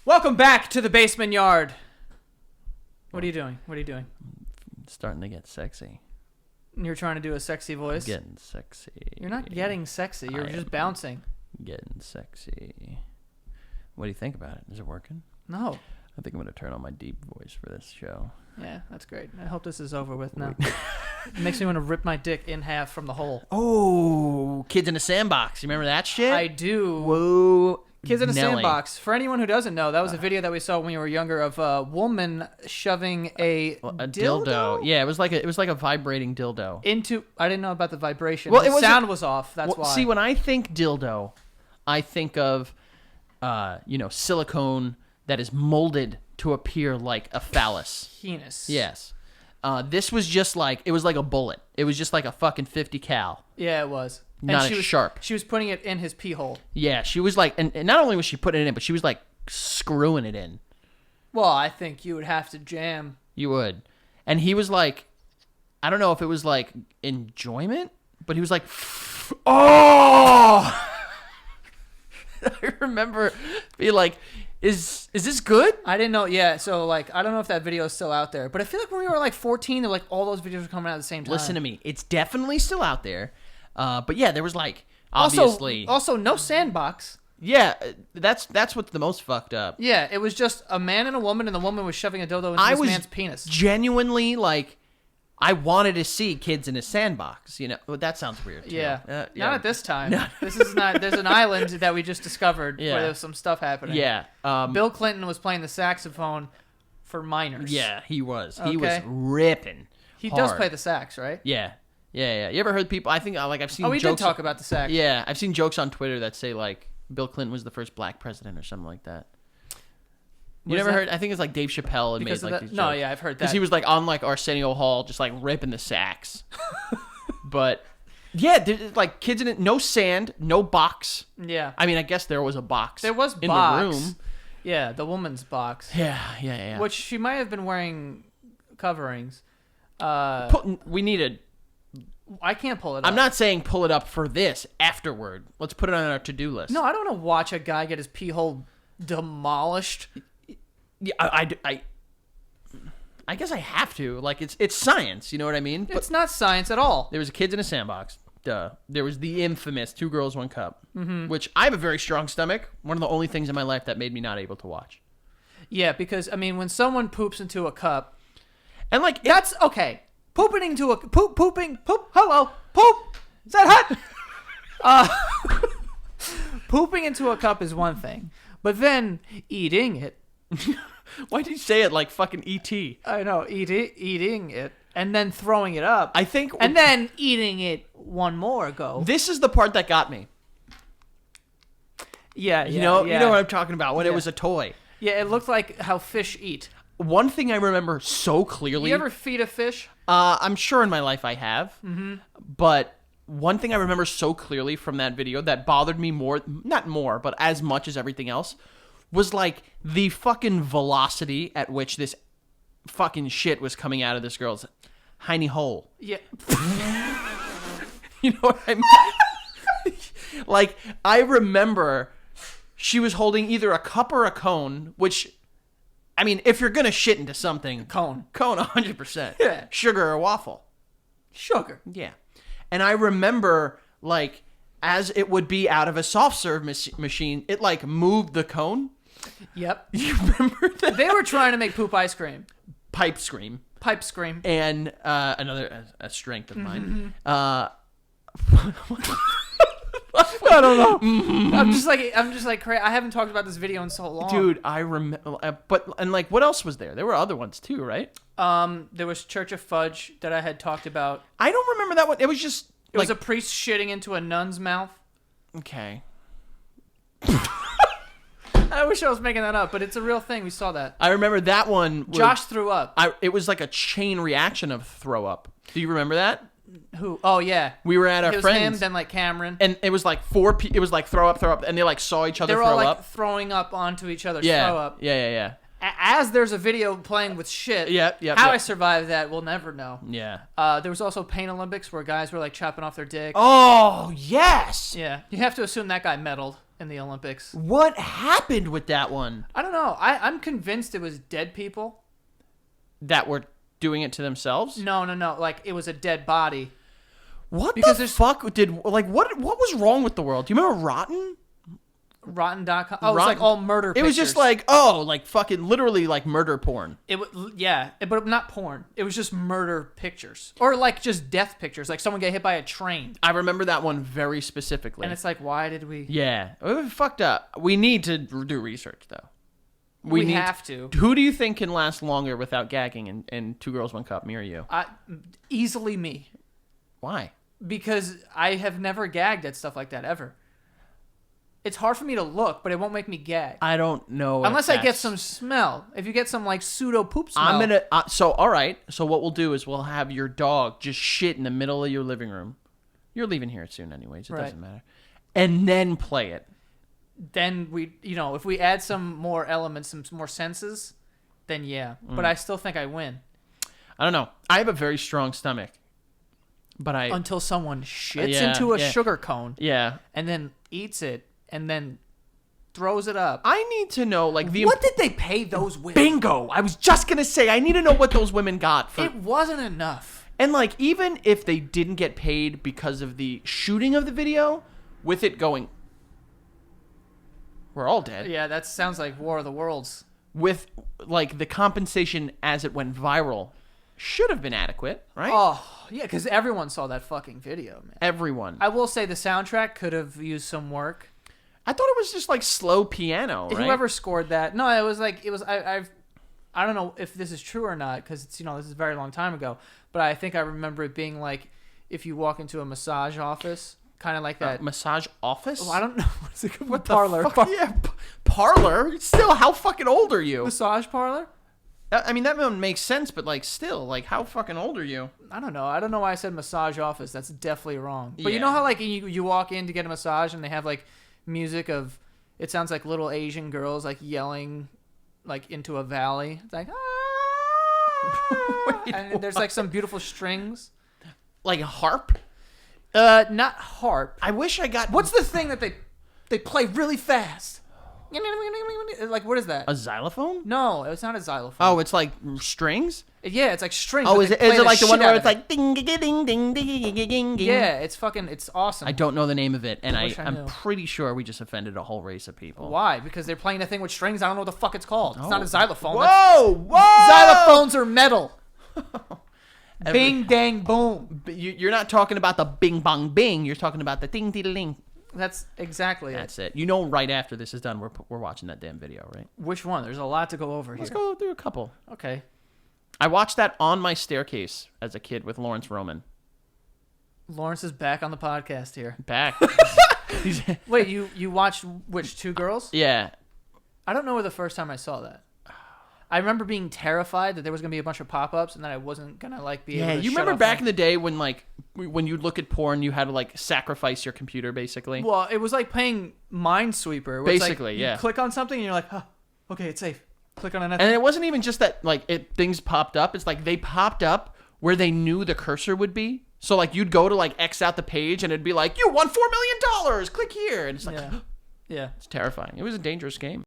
Welcome back to the basement yard. What are you doing? What are you doing? Starting to get sexy. You're trying to do a sexy voice? Getting sexy. You're not getting sexy. You're just bouncing. Getting sexy. What do you think about it? Is it working? No. I think I'm going to turn on my deep voice for this show. Yeah, that's great. I hope this is over with now. It makes me want to rip my dick in half from the hole. Oh, Kids in a Sandbox. You remember that shit? I do. Whoa. Kids in a Nelly. Sandbox. For anyone who doesn't know, that was a video that we saw when we were younger of a woman shoving a dildo. Yeah, it was like a vibrating dildo. Into. I didn't know about the vibration. Well, the sound was off. That's why. See, when I think dildo, I think of, silicone that is molded to appear like a phallus. Penis. Yes. This was just like, it was like a bullet. It was just like a fucking 50 cal. Yeah, it was. Not as sharp. She was putting it in his pee hole. Yeah, she was like, and not only was she putting it in, but she was like screwing it in. Well, I think you would have to jam. You would. And he was like, I don't know if it was like enjoyment, but he was like, oh! I remember being like, is this good? I didn't know. Yeah, so like, I don't know if that video is still out there, but I feel like when we were like 14, like all those videos were coming out at the same time. Listen to me. It's definitely still out there. But yeah, there was like, obviously. Also, no sandbox. Yeah, that's what's the most fucked up. Yeah, it was just a man and a woman, and the woman was shoving a dildo into this man's penis. Genuinely, like, I wanted to see Kids in a Sandbox. You know, well, that sounds weird too. Yeah, not at this time. No. This is not. There's an island that we just discovered where there's some stuff happening. Yeah. Bill Clinton was playing the saxophone for minors. Yeah, he was. Okay. He was ripping. He hard. does play the sax, right? Yeah. Yeah. You ever heard people? I think I've seen. Oh, we jokes did talk about the sax. Yeah, I've seen jokes on Twitter that say like Bill Clinton was the first black president or something like that. You never heard? I think it's like Dave Chappelle and made like these jokes. No, yeah, I've heard that. Because he was like on like Arsenio Hall, just like ripping the sax. But yeah, there's like kids in it, no sand, no box. Yeah. I mean, I guess there was a box. There was in box. the room. Yeah, the woman's box. Yeah. Which she might have been wearing coverings. We needed. I can't pull it up. I'm not saying pull it up for this afterward. Let's put it on our to-do list. No, I don't want to watch a guy get his pee hole demolished. Yeah, I guess I have to. Like, it's science, you know what I mean? It's not science at all. There was a Kids in a Sandbox. Duh. There was the infamous 2 Girls, 1 Cup, which I have a very strong stomach. One of the only things in my life that made me not able to watch. Yeah, because, I mean, when someone poops into a cup, and like, that's okay. Pooping into a poop. Hello, poop. Is that hot? Pooping into a cup is one thing, but then eating it. Why did you say it like fucking E.T.? I know, eating it and then throwing it up. I think, and then eating it one more go. This is the part that got me. Yeah, you know what I'm talking about when it was a toy. Yeah, it looked like how fish eat. One thing I remember so clearly. You ever feed a fish? I'm sure in my life I have. But one thing I remember so clearly from that video that bothered me not more, but as much as everything else, was like the fucking velocity at which this fucking shit was coming out of this girl's hiney hole. Yeah. You know what I mean? Like, I remember she was holding either a cup or a cone, which, I mean, if you're going to shit into something... Cone, 100%. Yeah. Sugar or waffle. Sugar. Yeah. And I remember, like, as it would be out of a soft serve machine, it, like, moved the cone. Yep. You remember that? They were trying to make poop ice cream. Pipe scream. And another strength of mine. I don't know. I'm just like crazy. I haven't talked about this video in so long. Dude, I remember. And like, what else was there? There were other ones too, right? There was Church of Fudge that I had talked about. I don't remember that one. It was just... It was a priest shitting into a nun's mouth. Okay. I wish I was making that up, but it's a real thing. We saw that. I remember that one. Josh threw up. It was like a chain reaction of throw up. Do you remember that? Who? Oh, yeah. We were at our friends. It was him, then like Cameron. And it was like it was like throw up, and they like saw each other throw up. They were all like throwing up onto each other's throw up. Yeah. As there's a video playing with shit. How I survived that, we'll never know. Yeah. There was also Pain Olympics where guys were like chopping off their dick. Oh, yes. Yeah. You have to assume that guy meddled in the Olympics. What happened with that one? I don't know. I'm convinced it was dead people. That were doing it to themselves? No. Like, it was a dead body. What Because the there's- fuck did, like, what was wrong with the world? Do you remember Rotten? Rotten.com. Oh, it was Rotten- like all murder It pictures. was just like, oh, like fucking literally like murder porn. But not porn. It was just murder pictures. Or like just death pictures. Like someone get hit by a train. I remember that one very specifically. And it's like, why did we... Yeah. It was fucked up. We need to do research, though. We need have to. Who do you think can last longer without gagging in Two Girls, One Cup, me or you? Easily me. Why? Because I have never gagged at stuff like that, ever. It's hard for me to look, but it won't make me gag. I don't know. Unless I get some smell. If you get some, like, pseudo poop smell. I'm gonna. All right. So what we'll do is we'll have your dog just shit in the middle of your living room. You're leaving here soon, anyways. It doesn't matter. And then play it. Then we, if we add some more elements, some more senses, then yeah. But I still think I win. I don't know. I have a very strong stomach, but Until someone shits Yeah, into a yeah. sugar cone yeah. and then eats it and then throws it up. I need to know like the What did they pay those women? bingo. I was just gonna say I need to know what those women got for. It wasn't enough. And like even if they didn't get paid because of the shooting of the video, with it going, we're all dead. Yeah, that sounds like War of the Worlds. With like the compensation as it went viral, should have been adequate, right? Oh, yeah, because everyone saw that fucking video, man. Everyone. I will say the soundtrack could have used some work. I thought it was just like slow piano, right? Whoever scored that, no, it was like I don't know if this is true or not because it's this is a very long time ago, but I think I remember it being like if you walk into a massage office, kind of like that. Massage office? Oh, I don't know what's it called. What Parlor. the fuck? Yeah, parlor. Still, how fucking old are you? Massage parlor. I mean, that one makes sense, but like, still, like, how fucking old are you? I don't know. I don't know why I said massage office. That's definitely wrong. But you Yeah. know how like you walk in to get a massage and they have like music of it sounds like little Asian girls like yelling like into a valley. It's like Wait, and there's like some beautiful strings. Like a harp? Not harp. I wish I got. What's the thing that they play really fast? Like what is that? A xylophone? No, it's not a xylophone. Oh, it's like strings? Yeah, it's like strings. Oh, but is they it play like the one shit where out it's of it. like ding ding ding ding ding ding ding? Yeah, it's awesome. I don't know the name of it, and wish I I'm knew. pretty sure we just offended a whole race of people. Why? Because they're playing a thing with strings. I don't know what the fuck it's called. It's not Oh. a xylophone. Whoa! Xylophones are metal. Bing, dang, boom. You're not talking about the bing bong bing. You're talking about the ding ding ding. That's exactly That's it. You know, right after this is done, we're watching that damn video, right? Which one? There's a lot to go over here. Let's go through a couple. Okay. I watched that on my staircase as a kid with Lawrence Roman. Lawrence is back on the podcast here. Back. Wait, you watched which Two Girls? Yeah. I don't know where the first time I saw that. I remember being terrified that there was gonna be a bunch of pop-ups and that I wasn't gonna like be able Yeah, to you shut remember off back my- in the day when like when you'd look at porn, you had to like sacrifice your computer basically. Well, it was like playing Minesweeper. Where it's like, Basically, yeah. You click on something and you're like, oh, okay, it's safe. Click on another. And it wasn't even just that like things popped up. It's like they popped up where they knew the cursor would be. So like you'd go to like X out the page and it'd be like, you won $4 million. Click here, and it's like Yeah. Yeah. it's terrifying. It was a dangerous game.